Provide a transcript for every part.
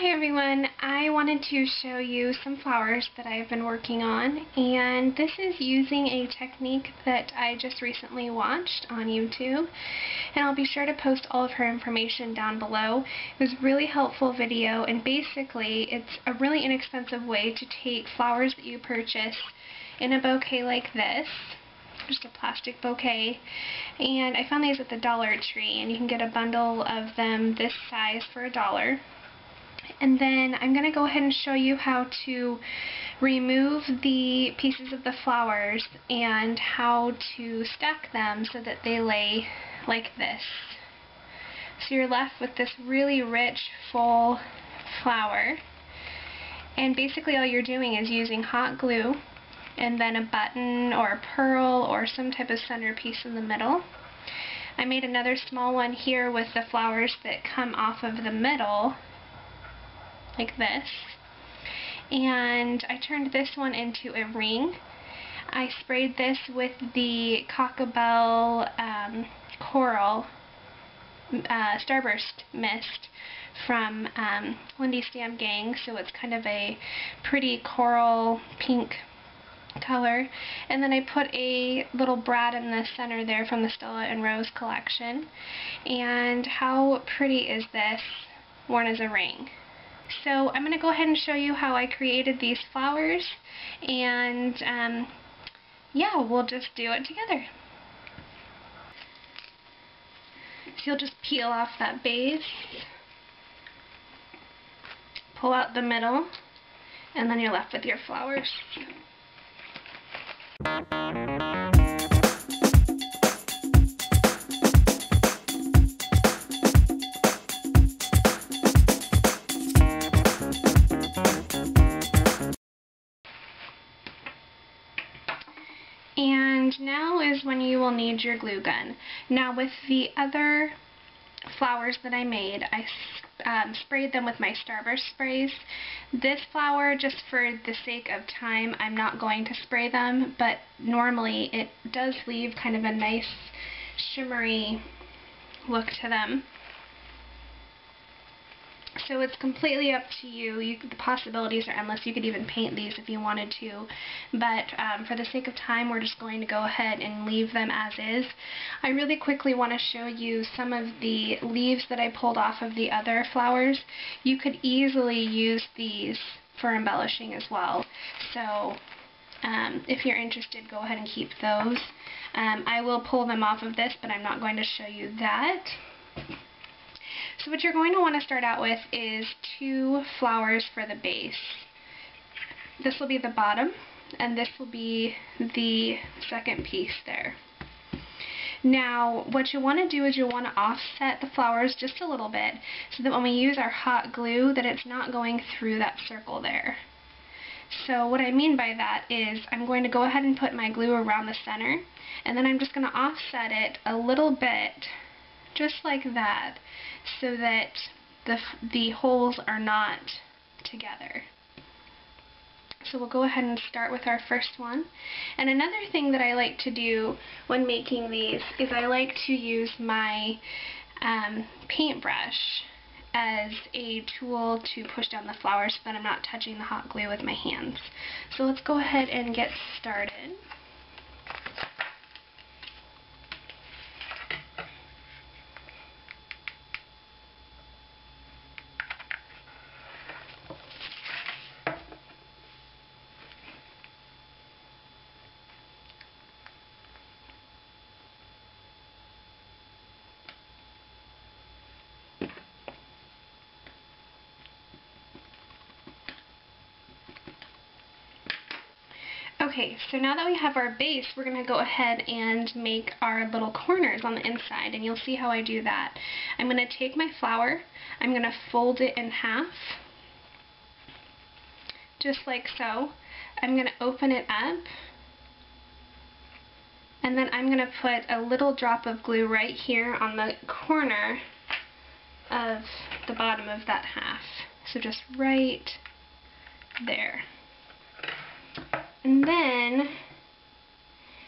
Hi everyone, I wanted to show you some flowers that I've been working on, and this is using a technique that I just recently watched on YouTube, and I'll be sure to post all of her information down below. It was a really helpful video, and basically it's a really inexpensive way to take flowers that you purchase in a bouquet like this, just a plastic bouquet, and I found these at the Dollar Tree, and you can get a bundle of them this size for $1. And then I'm going to go ahead and show you how to remove the pieces of the flowers and how to stack them so that they lay like this. So you're left with this really rich, full flower. And basically all you're doing is using hot glue and then a button or a pearl or some type of centerpiece in the middle. I made another small one here with the flowers that come off of the middle, like this, and I turned this one into a ring. I sprayed this with the Cockabell Coral Starburst Mist from Lindy Stam Gang, so it's kind of a pretty coral pink color, and then I put a little brad in the center there from the Stella and Rose collection. And how pretty is this worn as a ring? So I'm going to go ahead and show you how I created these flowers, and yeah, we'll just do it together. So you'll just peel off that base, pull out the middle, and then you're left with your flowers. And now is when you will need your glue gun. Now with the other flowers that I made, I sprayed them with my Starburst sprays. This flower, just for the sake of time, I'm not going to spray them, but normally it does leave kind of a nice shimmery look to them. So it's completely up to you. The possibilities are endless. You could even paint these if you wanted to, but for the sake of time, we're just going to go ahead and leave them as is. I really quickly want to show you some of the leaves that I pulled off of the other flowers. You could easily use these for embellishing as well. So if you're interested, go ahead and keep those. I will pull them off of this, but I'm not going to show you that. So what you're going to want to start out with is 2 flowers for the base. This will be the bottom, and this will be the second piece there. Now, what you want to do is you want to offset the flowers just a little bit so that when we use our hot glue that it's not going through that circle there. So what I mean by that is I'm going to go ahead and put my glue around the center, and then I'm just going to offset it a little bit, just like that, so that the holes are not together. So we'll go ahead and start with our first one. And another thing that I like to do when making these is I like to use my paintbrush as a tool to push down the flowers so that I'm not touching the hot glue with my hands. So let's go ahead and get started. Okay, so now that we have our base, we're going to go ahead and make our little corners on the inside, and you'll see how I do that. I'm going to take my flower, I'm going to fold it in half, just like so. I'm going to open it up, and then I'm going to put a little drop of glue right here on the corner of the bottom of that half. So just right there. And then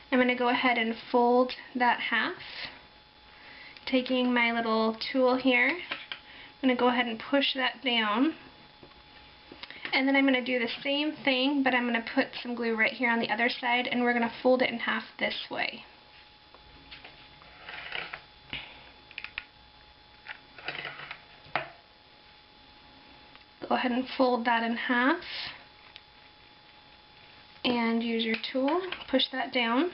I'm going to go ahead and fold that half, taking my little tool here. I'm going to go ahead and push that down And then I'm going to do the same thing, but I'm going to put some glue right here on the other side, and we're going to fold it in half this way. Go ahead and fold that in half, and use your tool, push that down.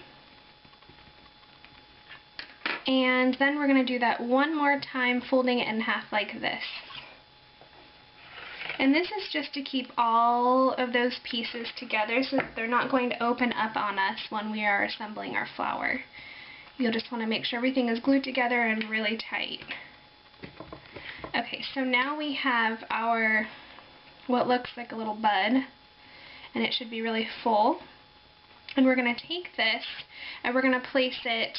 And then we're going to do that one more time, folding it in half like this. And this is just to keep all of those pieces together so that they're not going to open up on us when we are assembling our flower. You'll just want to make sure everything is glued together and really tight. Okay, so now we have our, what looks like a little bud, and it should be really full. And we're going to take this and we're going to place it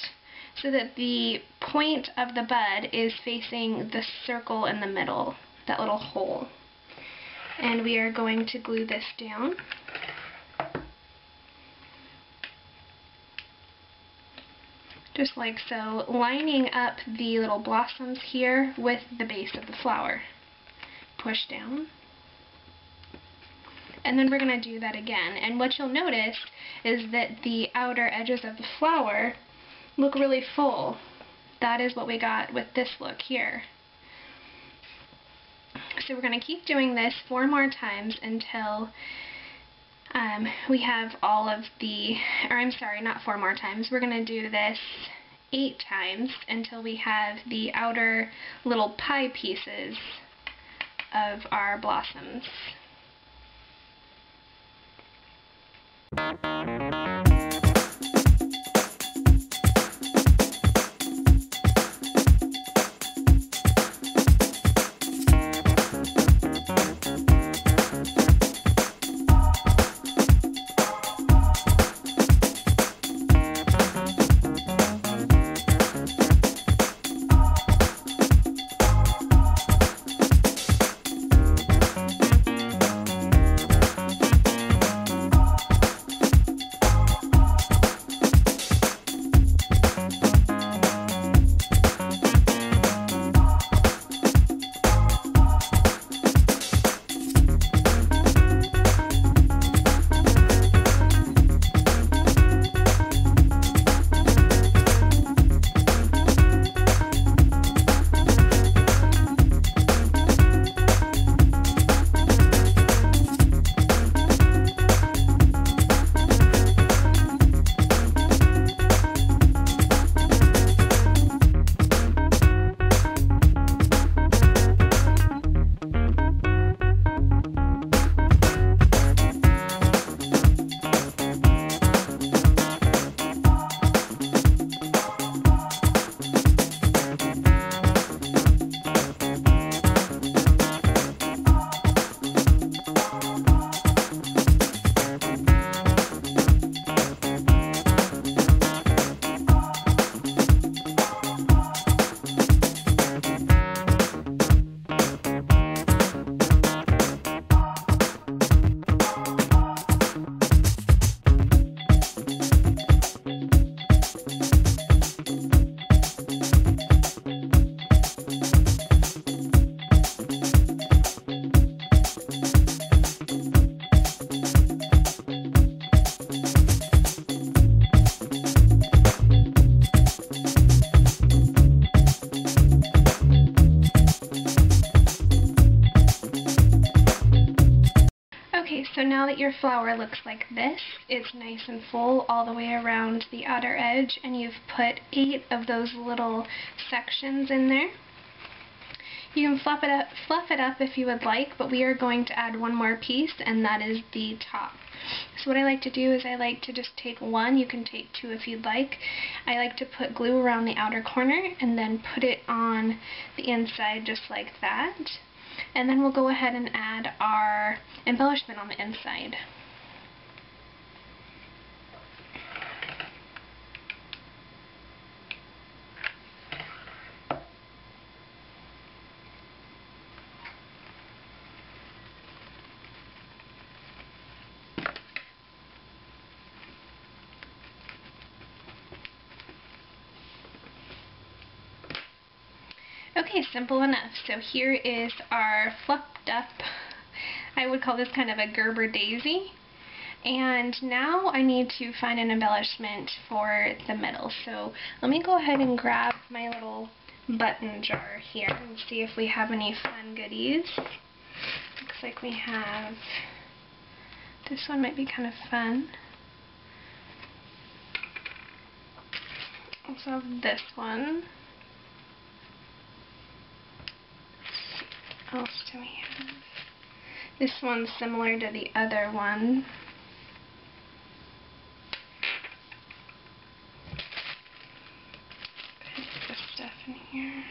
so that the point of the bud is facing the circle in the middle, that little hole. And we are going to glue this down. Just like so, lining up the little blossoms here with the base of the flower. Push down. And then we're going to do that again. And what you'll notice is that the outer edges of the flower look really full. That is what we got with this look here. So we're going to keep doing this 4 more times until we have all of the, or I'm sorry, not 4 more times. We're going to do this 8 times until we have the outer little pie pieces of our blossoms. So now that your flower looks like this, it's nice and full all the way around the outer edge, and you've put 8 of those little sections in there. You can fluff it up if you would like, but we are going to add one more piece, and that is the top. So what I like to do is I like to just take 1, you can take 2 if you'd like. I like to put glue around the outer corner and then put it on the inside just like that. And then we'll go ahead and add our embellishment on the inside. Okay, simple enough. So here is our fluffed up I would call this kind of a Gerber daisy. And now I need to find an embellishment for the middle. So let me go ahead and grab my little button jar here and see if we have any fun goodies. Looks like we have, this one might be kind of fun. Also have this one. What else do we have? This one's similar to the other one. Put this stuff in here.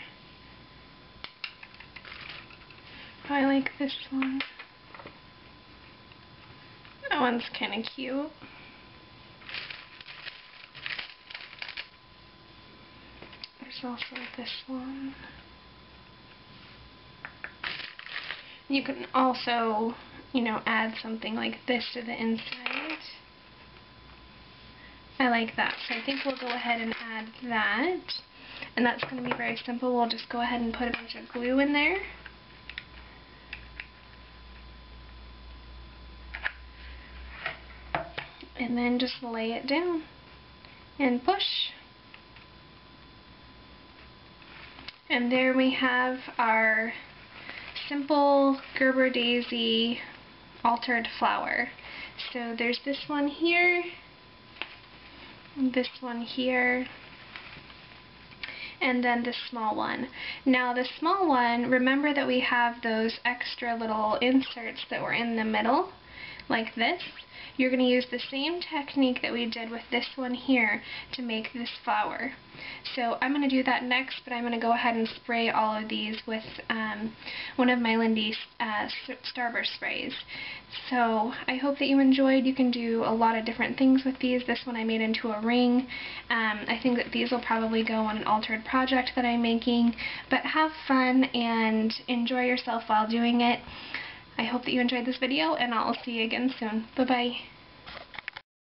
Oh, I like this one. That one's kind of cute. There's also this one. You can also, you know, add something like this to the inside. I like that, so I think we'll go ahead and add that. And that's going to be very simple. We'll just go ahead and put a bunch of glue in there. And then just lay it down and push. And there we have our simple Gerber daisy altered flower. So there's this one here, this one here, and then the small one. Now the small one, remember that we have those extra little inserts that were in the middle, like this. You're going to use the same technique that we did with this one here to make this flower. So I'm going to do that next, but I'm going to go ahead and spray all of these with one of my Lindy Starburst sprays. So I hope that you enjoyed. You can do a lot of different things with these. This one I made into a ring. I think that these will probably go on an altered project that I'm making. But have fun and enjoy yourself while doing it. I hope that you enjoyed this video, and I'll see you again soon. Bye-bye.